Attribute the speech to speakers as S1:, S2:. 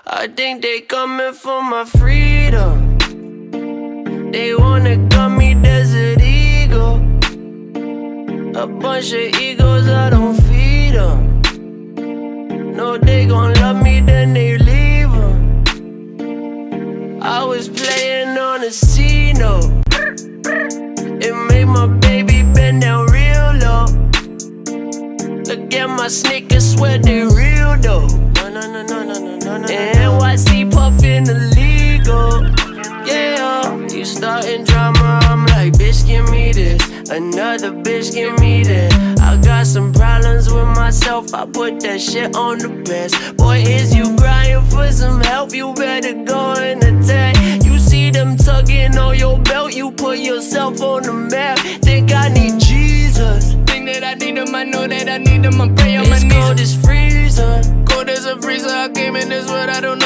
S1: I think they coming for my freedom. They wanna call me Desert Eagle. A bunch of egos, I don't feed them. No, they gon' love me, then they leave them. I was playing on a C note. It made my baby bend down real low. Look at my sneakers, swear they real though. And NYC puffin' illegal. Yeah, you starting drama, I'm like, bitch, give me this. Another bitch, give me that. I got some problems with myself, I put that shit on the best. Boy, is you crying for some help, you better go and attack. You see them tugging on your belt, you put yourself on the map. Think I need Jesus.
S2: Think that I need him, I know that I need him, I pray on my
S1: It's
S2: knees.
S1: cold as freezing.
S2: Cold as a freezer, I came in this world, I don't know